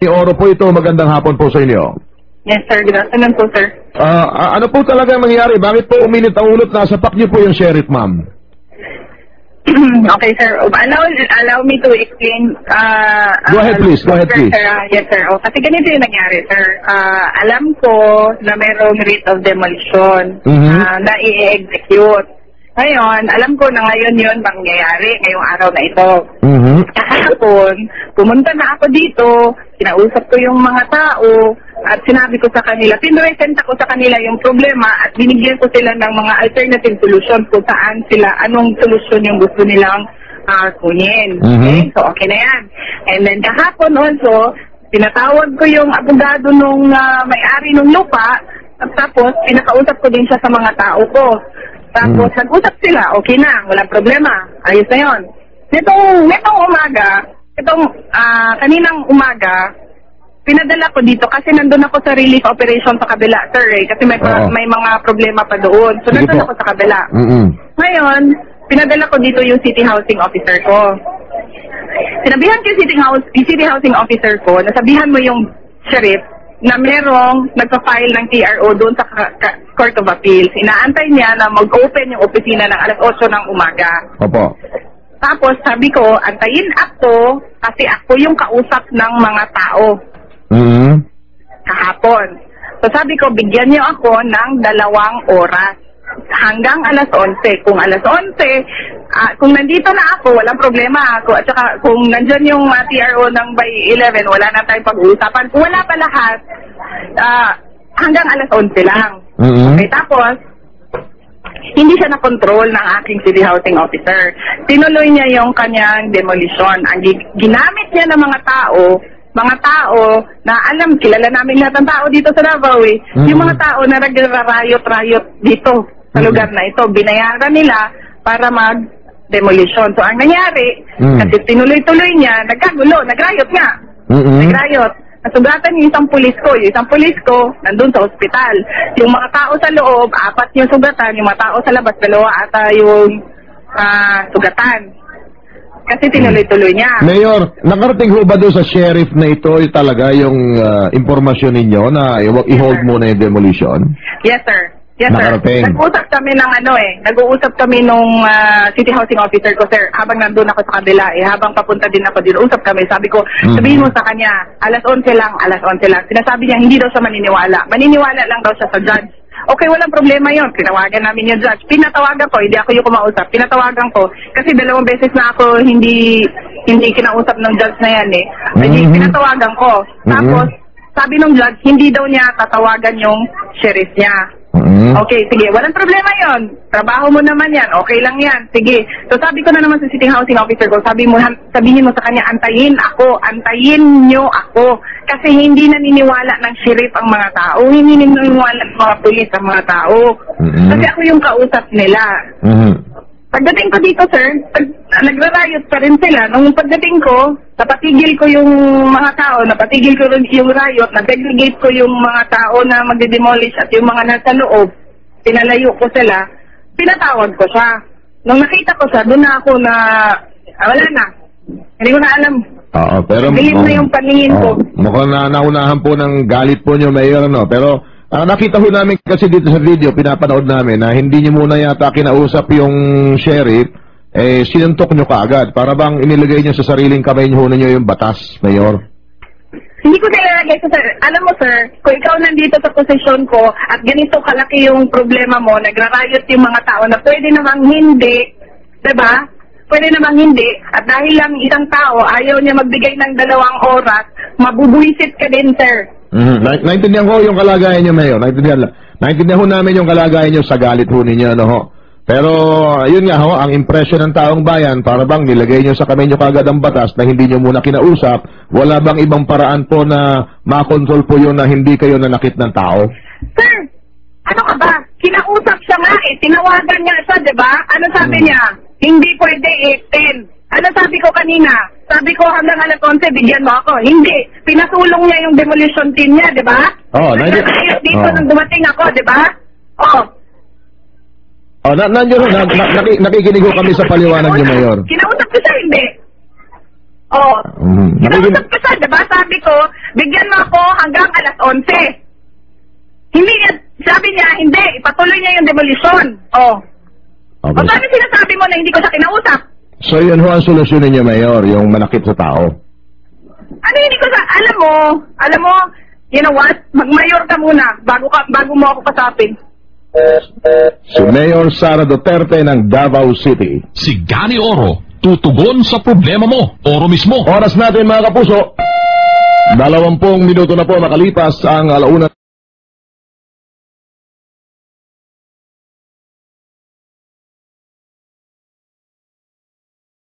Oro po ito, magandang hapon po sa inyo. Yes, sir. Good afternoon po, sir. Ano po talaga nangyari? Bakit po uminit ang ulot? Nasapak niyo po yung sheriff, ma'am. Okay, sir. Allow me to explain. Go ahead, please. Go ahead, sir, please. Sir, yes, sir. Kasi ganito yung nangyari, sir. Alam ko na mayroong writ of demolition na i-execute. Ngayon, alam ko na ngayon yun mangyayari ngayong araw na ito. Kahapon, pumunta na ako dito, kinausap ko yung mga tao, at sinabi ko sa kanila, pinresenta ko sa kanila yung problema at binigyan ko sila ng mga alternative solutions kung saan sila, anong solusyon yung gusto nilang kunin. Okay? So, okay na yan. And then, kahapon also, pinatawag ko yung abogado nung may-ari ng lupa, at tapos, pinakausap ko din siya sa mga tao ko. Tapos, nag-usap sila, okay na, walang problema, ayos na yun. Nitong umaga, kaninang umaga, pinadala ko dito kasi nandun ako sa relief operation sa kabila, sir, kasi may mga problema pa doon. So, nandun ako sa kabila. Ngayon, pinadala ko dito yung city housing officer ko. Sinabihan ko yung city housing officer ko, nasabihan mo yung sheriff, na merong nagpa-file ng TRO doon sa Court of Appeals. Inaantay niya na mag-open yung opisina ng alas 8 ng umaga. Opo. Tapos sabi ko, antayin ako kasi ako yung kausap ng mga tao. Kahapon. So sabi ko, bigyan niyo ako ng 2 oras. Hanggang alas 11. Kung alas 11, kung nandito na ako, walang problema. At saka kung nandyan yung TRO ng by 11, wala na tayong pag-uusapan. Kung wala pa lahat, hanggang alas 11 lang. Okay, tapos, hindi siya na-control ng aking city housing officer. Tinuloy niya yung kanyang demolition. Ang ginamit niya ng mga tao na alam, kilala namin lahat ng tao dito sa Davao yung mga tao na nagrarayot-rayot dito sa lugar na ito, binayaran nila para mag-demolition. So, ang nangyari, kasi tinuloy-tuloy niya, nagkagulo, nagrayot nga. Nagrayot. Nasugatan yung isang pulis ko. Yung isang pulis ko, nandun sa ospital. Yung mga tao sa loob, 4 yung sugatan. Yung mga tao sa labas, 2 ata yung sugatan. Kasi tinuloy-tuloy niya. Mayor, nakarating ho ba doon sa sheriff na ito talaga yung impormasyon ninyo na i-hold muna yung demolition? Yes, sir. Yes, sir. Nag-usap kami ng nag-uusap kami nung city housing officer ko, sir, habang nandun ako sa kabila, habang papunta din ako din, usap kami. Sabi ko, sabihin mo sa kanya, alas 11 lang. Sinasabi niya, hindi daw siya maniniwala. Maniniwala lang daw siya sa judge. Okay, walang problema yon. Tinawagan namin yung judge. Pinatawagan ko, hindi ako yung kumausap. Pinatawagan ko, kasi 2 beses na ako hindi kinausap ng judge na yan Pinatawagan ko. Tapos, sabi ng judge, hindi daw niya tatawagan yung sheriff niya. Okay, sige. Walang problema yon. Trabaho mo naman yan. Okay lang yan. Sige. So, sabi ko na naman sa city housing officer ko, sabihin mo sa kanya, antayin nyo ako. Kasi hindi naniniwala ng sheriff ang mga tao. Hindi naniniwala ng mga pulis ang mga tao. Kasi ako yung kausap nila. Pagdating ko dito, sir, nagrarayot pa rin sila. Nung pagdating ko, napatigil ko yung mga tao, napatigil ko yung riot, na-segregate ko yung mga tao na magde-demolish at yung mga nasa loob, pinalayo ko sila, pinatawag ko siya. Nung nakita ko siya, doon na ako na, wala na. Hindi ko na alam. Oo, pero Bilim na yung paningin ko. Mukhang naunahan po ng galit po nyo, Mayor, pero nakita ho namin kasi dito sa video, pinapanood namin na hindi nyo muna yata kinausap yung sheriff, sinuntok nyo kaagad. Para bang inilagay nyo sa sariling kamay nyo yung batas, Mayor? Hindi ko nilalagay sa sir. Alam mo, sir, kung ikaw nandito sa posisyon ko at ganito kalaki yung problema mo, nagrarayot yung mga tao na pwede namang hindi, diba? Pwede namang hindi. At dahil lang isang tao, ayaw niya magbigay ng 2 oras, mabubuisit ka din, sir. Naintindihan ko yung kalagayan nyo, Mayor. Naintindihan ho namin yung kalagayan nyo sa galit ho ninyo, Pero, yun nga ang impression ng taong bayan, para bang nilagay nyo sa kamay nyo kagad ang batas na hindi nyo muna kinausap, wala bang ibang paraan po na makontrol po yun na hindi kayo nanakit ng tao? Sir, ano ka ba? Kinausap siya nga tinawagan niya siya, diba? Ano sabi niya? Hindi pwede 10. Ano sabi ko kanina? Sabi ko hanggang alas 11, bigyan mo ako. Hindi. Pinasulong niya yung demolition team niya, di ba? Dito nang dumating ako, di ba? Nandiyo rin. Nakikinig ko kami sa paliwanag niyo, Mayor. Kinausap ko siya, hindi. Oh. Nakikin- Kinausap ko siya, diba? Sabi ko, bigyan mo ako hanggang alas 11. Hindi niya, sabi niya, hindi, ipatuloy niya yung demolition. Oh. Okay. O bakit sinasabi mo na hindi ko siya kinausap? So yun ho ang solusyon ninyo, Mayor, yung manakit sa tao. Ano hindi ko sa, alam mo, you know what? Mag-mayor ka muna bago mo ako pasapin. Si Mayor Sara Duterte ng Davao City. Si Gani Oro, tutugon sa problema mo. Oro mismo. Oras natin mga kapuso, 20 minuto na po makalipas ang 1:00.